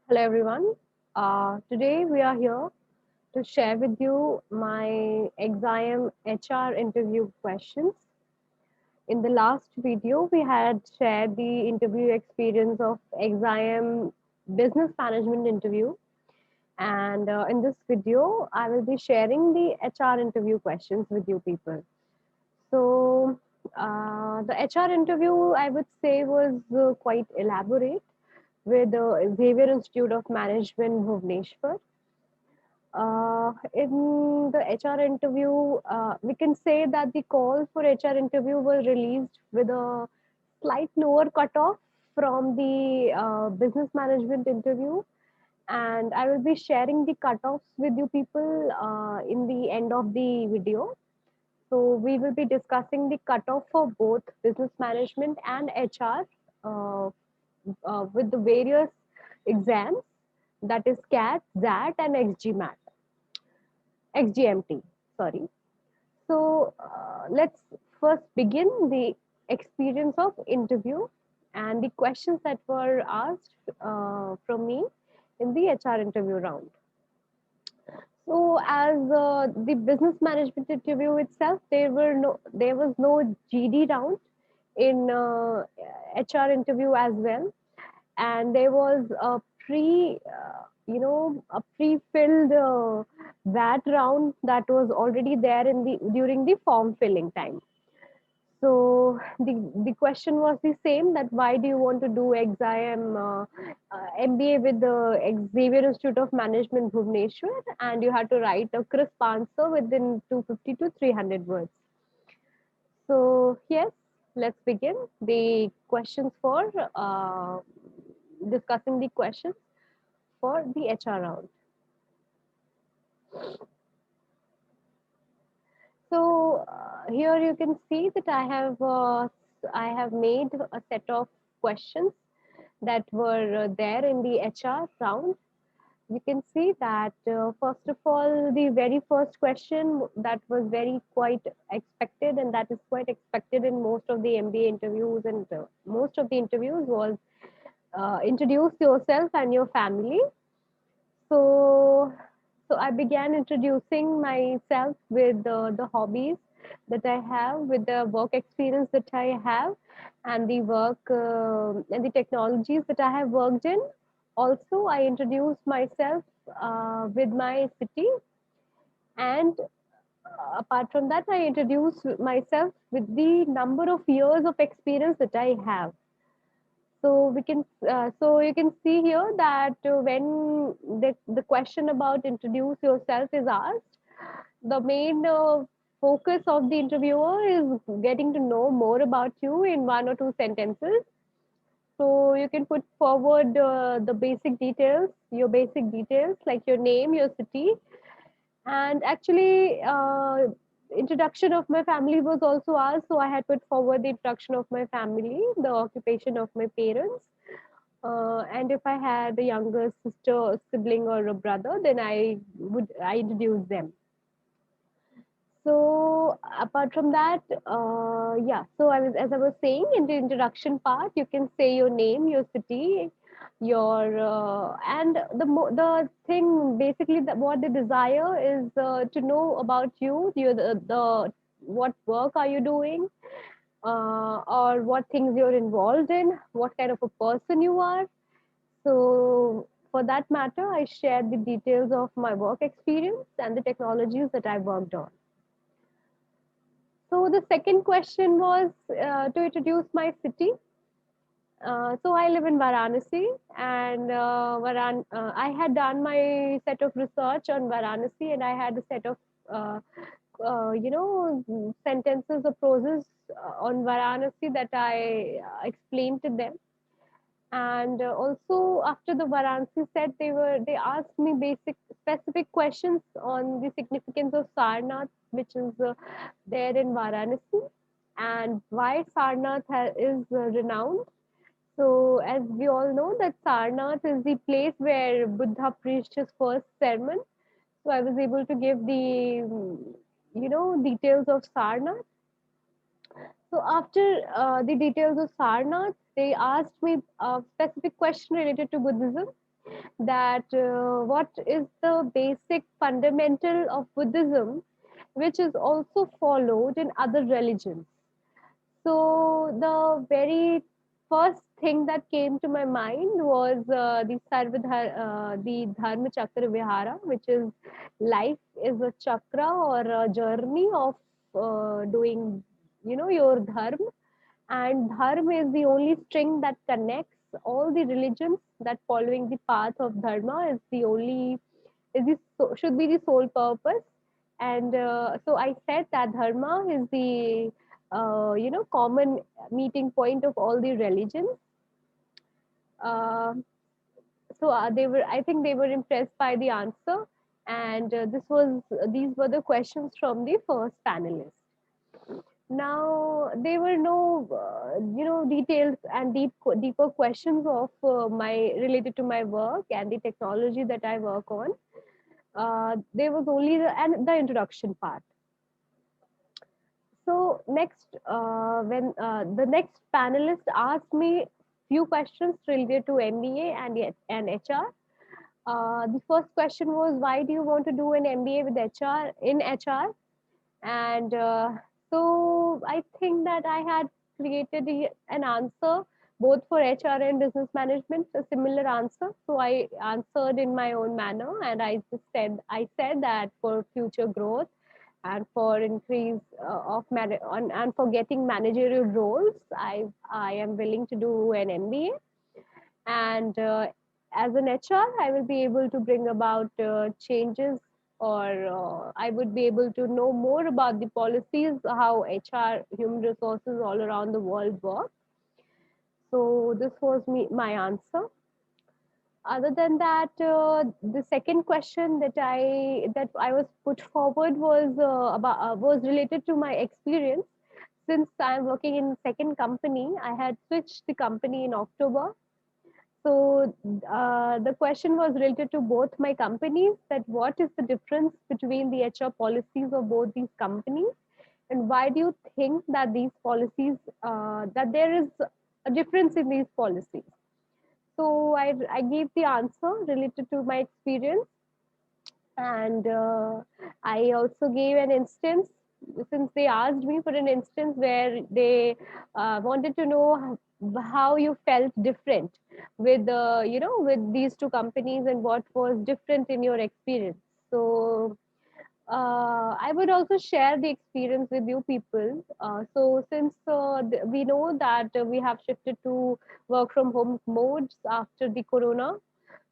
Hello everyone. Today we are here to share with you my XIM HR interview questions. In the last video, we had shared the interview experience of XIM business management interview. And in this video, I will be sharing the HR interview questions with you people. So the HR interview, I would say, was quite elaborate with the Xavier Institute of Management, Bhubaneshwar. In the HR interview, we can say that the call for HR interview was released with a slight lower cutoff from the business management interview. And I will be sharing the cutoffs with you people in the end of the video. So we will be discussing the cutoff for both business management and HR with the various exams, that is CAT, ZAT, and XGMT. Sorry. So let's first begin the experience of interview and the questions that were asked from me in the HR interview round. So as the business management interview itself, there was no GD round in HR interview as well, and there was a a pre-filled VAT round that was already there in the during the form filling time. So the question was the same, that why do you want to do XIM MBA with the Xavier Institute of Management Bhubaneshwar, and you had to write a crisp answer within 250 to 300 words. So yes, let's begin the questions for discussing the questions for the HR round. So here you can see that I have made a set of questions that were there in the HR round. You can see that first of all, the very first question that was very quite expected, and that is quite expected in most of the MBA interviews, and most of the interviews was introduce yourself and your family. So, so I began introducing myself with the hobbies that I have, with the work experience that I have, and the work and the technologies that I have worked in. Also, I introduced myself with my city, and apart from that, I introduced myself with the number of years of experience that I have. So we can, so you can see here that when the question about introduce yourself is asked, the main focus of the interviewer is getting to know more about you in one or two sentences. So you can put forward the basic details, your basic details like your name, your city, and actually introduction of my family was also asked. So I had put forward the introduction of my family, the occupation of my parents, and if I had a younger sister, sibling, or a brother, then I introduce them. So apart from that, yeah. So as I was saying, in the introduction part, you can say your name, your city, your and the thing basically that what they desire is to know about you. The what work are you doing, or what things you're involved in, what kind of a person you are. So for that matter, I shared the details of my work experience and the technologies that I worked on. So the second question was to introduce my city. So I live in Varanasi, and I had done my set of research on Varanasi, and I had a set of uh, sentences or proses on Varanasi that I explained to them. And also after the Varanasi set, they asked me basic specific questions on the significance of Sarnath, which is there in Varanasi, and why Sarnath is renowned. So as we all know that Sarnath is the place where Buddha preached his first sermon. So I was able to give the details of Sarnath. So after the details of Sarnath, they asked me a specific question related to Buddhism. that what is the basic fundamental of Buddhism, which is also followed in other religions. So the very first thing that came to my mind was the Dharma Chakra Vihara, which is life is a chakra or a journey of doing, your dharma, and dharma is the only string that connects all the religions. That following the path of dharma is the only should be the sole purpose. And so I said that dharma is the common meeting point of all the religions. uh, so I think they were impressed by the answer, and these were the questions from the first panelist. Now there were no details and deeper questions of my related to my work and the technology that I work on. There was only the introduction part. So next, when the next panelist asked me few questions related to MBA and HR. The first question was, why do you want to do an MBA with HR in HR? And so I think that I had created an answer both for HR and business management, a similar answer. So I answered in my own manner, and I said that for future growth and for increase and for getting managerial roles, I am willing to do an MBA. And as an HR, I will be able to bring about changes, or I would be able to know more about the policies, how HR, human resources all around the world work. So this was my answer. Other than that, the second question that I was put forward was related to my experience. Since I'm working in second company, I had switched the company in October. So the question was related to both my companies, that what is the difference between the HR policies of both these companies, and why do you think that these policies, that there is a difference in these policies? So I gave the answer related to my experience, and I also gave an instance, since they asked me for an instance where they wanted to know how you felt different with with these two companies, and what was different in your experience. So I would also share the experience with you people. So since we know that we have shifted to work from home modes after the corona,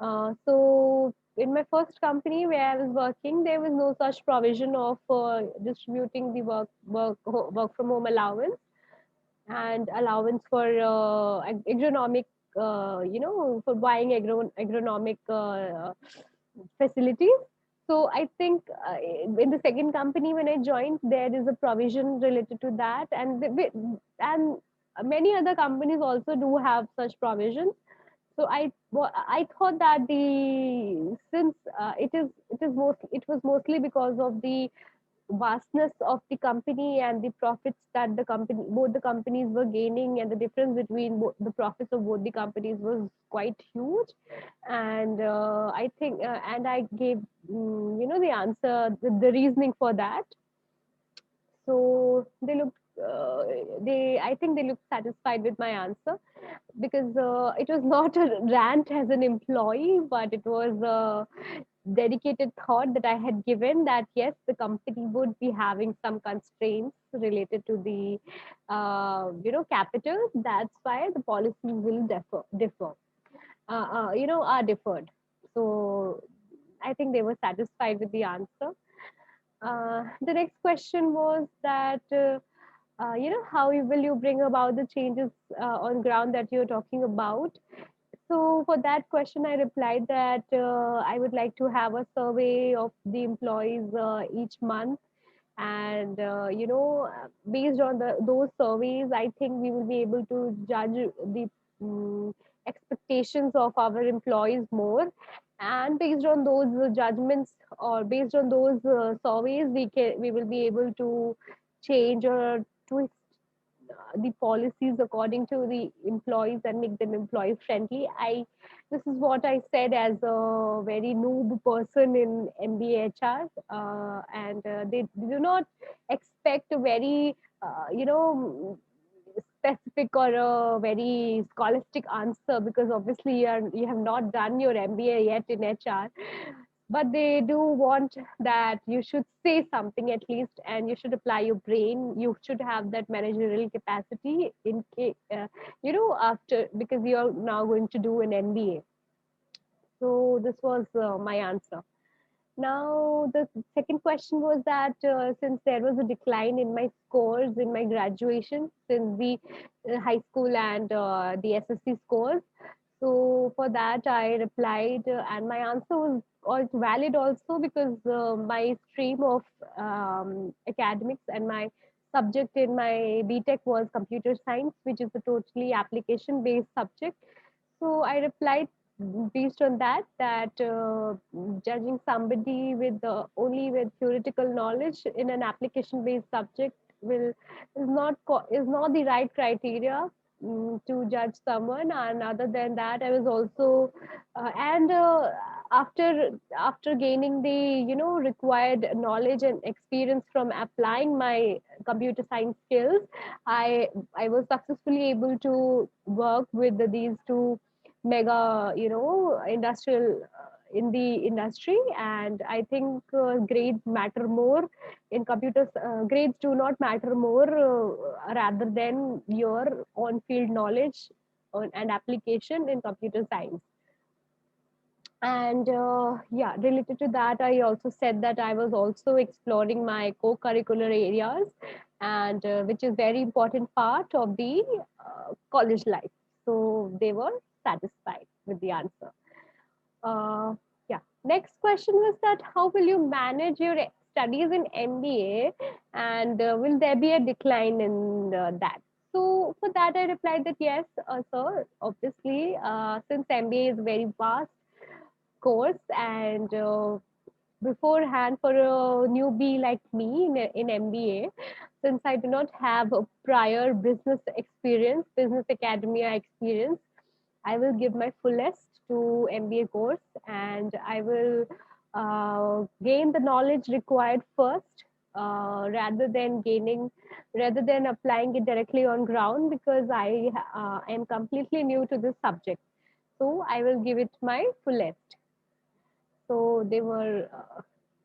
so in my first company where I was working, there was no such provision of distributing the work from home allowance and allowance for agronomic, for buying agronomic facilities. So I think in the second company when I joined, there is a provision related to that, and many other companies also do have such provisions. So I thought that the since it was mostly because of the vastness of the company and the profits that both the companies were gaining, and the difference between the profits of both the companies was quite huge. And I think and I gave the answer, the reasoning for that. So they I think they looked satisfied with my answer, because it was not a rant as an employee, but it was a dedicated thought that I had given, that yes, the company would be having some constraints related to the capital. That's why the policies will differ are deferred. So I think they were satisfied with the answer. The next question was that how will you bring about the changes on ground that you're talking about? So for that question, I replied that I would like to have a survey of the employees each month, and based on those surveys, I think we will be able to judge the expectations of our employees more, and based on those judgments, or based on those surveys, we will be able to change or twist the policies according to the employees and make them employee friendly. This is what I said as a very noob person in MBA and they do not expect a very specific or a very scholastic answer, because obviously you have not done your MBA yet in HR, but they do want that you should say something at least, and you should apply your brain. You should have that managerial capacity in case after, because you're now going to do an MBA. So this was my answer. Now, the second question was that since there was a decline in my scores in my graduation, since the high school and the SSC scores, so for that I replied, and my answer was all valid also, because my stream of academics and my subject in my BTech was computer science, which is a totally application based subject. So I replied based on that judging somebody with only with theoretical knowledge in an application based subject will is not the right criteria to judge someone. And other than that, I was also and after gaining the required knowledge and experience from applying my computer science skills, I was successfully able to work with these two mega industrial in the industry. And I think grades matter more in computers. Grades do not matter more rather than your on field knowledge and application in computer science. And yeah, related to that, I also said that I was also exploring my co-curricular areas, and which is very important part of the college life. So they were satisfied with the answer. Yeah. Next question was that how will you manage your studies in MBA, and will there be a decline in that? So for that, I replied that yes, sir. Obviously, since MBA is very vast course, and beforehand for a newbie like me in MBA, since I do not have a prior business experience, business academia experience, I will give my fullest to MBA course, and I will gain the knowledge required first, rather than applying it directly on ground, because I am completely new to this subject. So I will give it my fullest. So they were,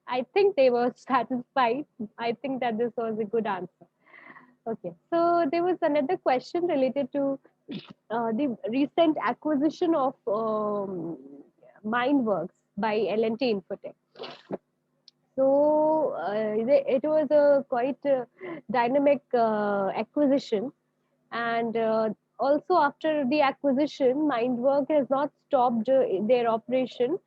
I think they were satisfied. I think that this was a good answer. Okay, so there was another question related to the recent acquisition of Mindworkzz by L&T Infotech. So it was a quite dynamic acquisition, and also after the acquisition, Mindworkzz has not stopped their operation.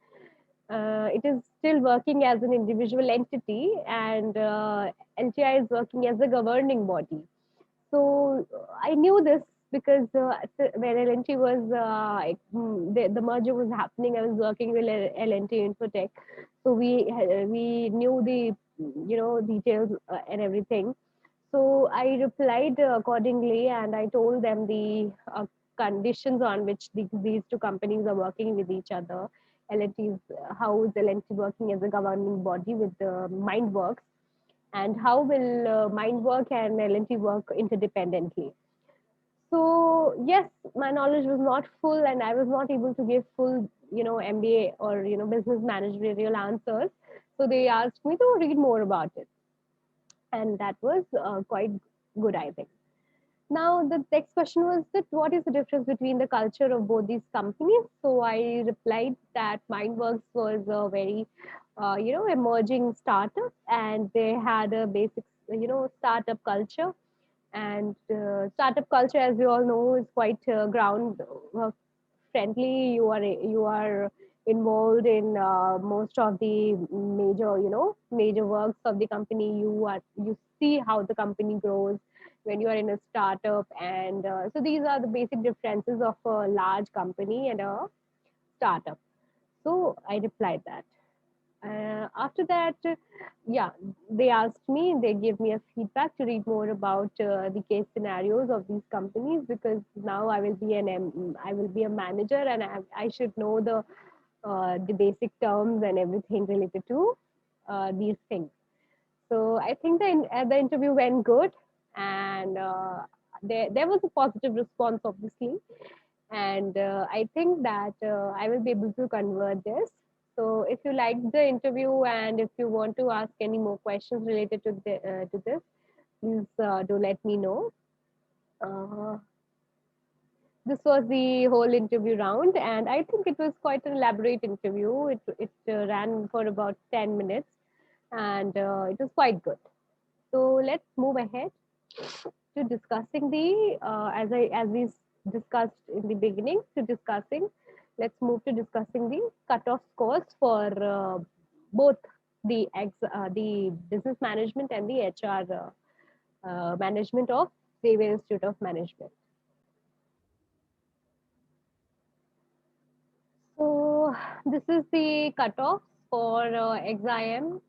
It is still working as an individual entity, and LTI is working as a governing body. So I knew this because when L&T was the merger was happening, I was working with L&T Infotech, so we knew the details and everything. So I replied accordingly, and I told them the conditions on which these two companies are working with each other. L&T's how is L&T working as a governing body with Mindworkzz, and how will Mindworkzz and L&T work interdependently. So yes, my knowledge was not full, and I was not able to give full MBA or business managerial answers. So they asked me to read more about it, and that was quite good, I think. Now, the next question was that what is the difference between the culture of both these companies? So I replied that Mindworkzz was a very, emerging startup, and they had a basic, startup culture. And startup culture, as you all know, is quite ground friendly. You are involved in most of the major works of the company. You see how the company grows when you are in a startup, and so these are the basic differences of a large company and a startup. So I replied that. After that, yeah, they asked me, they gave me a feedback to read more about the case scenarios of these companies, because now I will be I will be a manager, and I should know the basic terms and everything related to these things. So I think the interview went good, and there was a positive response, obviously, and I think that I will be able to convert this. So if you liked the interview and if you want to ask any more questions related to this, please do let me know. Uh, this was the whole interview round, and I think it was quite an elaborate interview. It ran for about 10 minutes, and it was quite good. So let's move ahead to discussing the as we discussed in the beginning to discussing. Let's move to discussing the cutoff scores for both the business management and the HR management of Xavier Institute of Management. So this is the cutoff for XIM,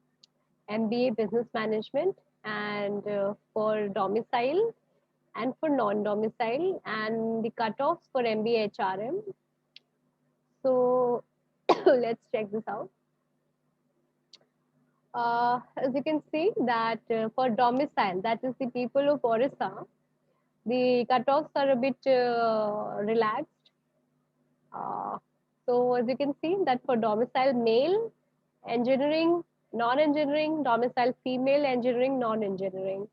MBA Business Management, and for domicile and for non-domicile, and the cutoffs for XIMB-HRM. So let's check this out. As you can see that for domicile, that is the people of Orissa, the cutoffs are a bit relaxed. Uh, so as you can see that for domicile male, engineering, non-engineering, domicile female, engineering, non-engineering,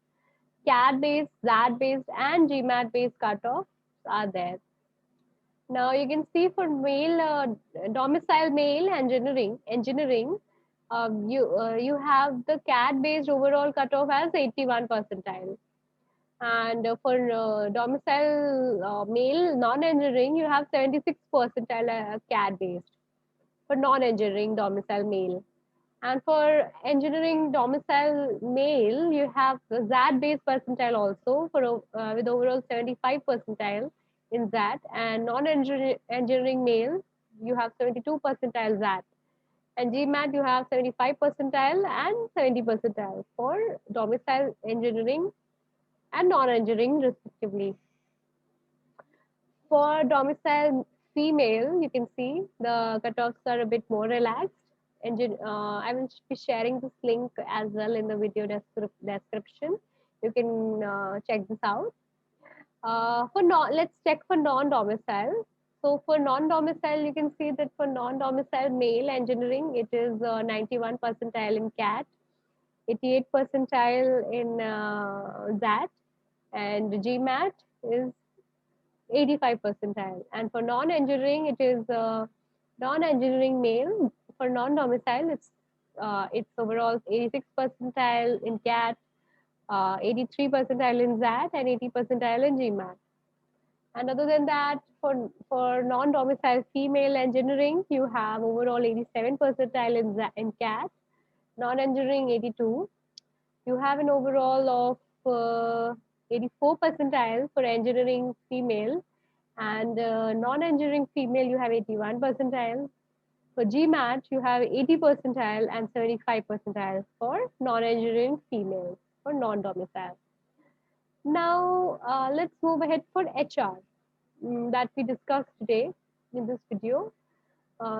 CAD based, ZAD based, and GMAT based cutoffs are there. Now you can see for male domicile male engineering, you have the CAD based overall cutoff as 81 percentile, and for domicile male non-engineering you have 76 percentile CAD based for non-engineering domicile male. And for engineering domicile male, you have the ZAD based percentile also for with overall 75 percentile in ZAD, and non-engineering male, you have 72 percentile ZAD. And GMAT, you have 75 percentile and 70 percentile for domicile engineering and non-engineering respectively. For domicile female, you can see the cutoffs are a bit more relaxed. I will be sharing this link as well in the video description. You can check this out. Let's check for non-domicile. So for non-domicile, you can see that for non-domicile male engineering, it is 91 percentile in CAT, 88 percentile in ZAT, and GMAT is 85 percentile. And for non-engineering, it is non-engineering male. For non-domicile, it's overall 86 percentile in CAT, 83 percentile in ZAT, and 80 percentile in GMAT. And other than that, for non-domicile female engineering, you have overall 87 percentile in CAT, non-engineering 82. You have an overall of 84 percentile for engineering female, and non-engineering female you have 81 percentile. For GMAT you have 80 percentile and 75 percentile for non-engineering female for non-domicile. Now let's move ahead for HR that we discussed today in this video.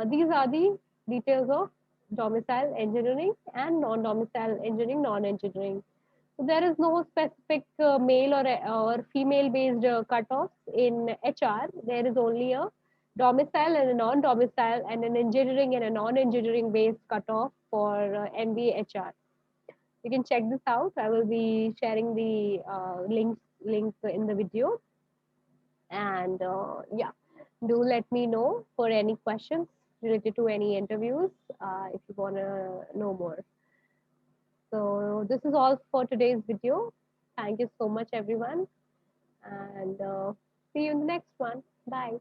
These are the details of domicile engineering and non-domicile engineering, non-engineering. So there is no specific male or female based cutoffs in HR. There is only a domicile and a non-domicile and an engineering and a non-engineering based cutoff for MBA-HR. You can check this out. I will be sharing the link in the video. And yeah, do let me know for any questions related to any interviews if you want to know more. So this is all for today's video. Thank you so much, everyone. And see you in the next one. Bye.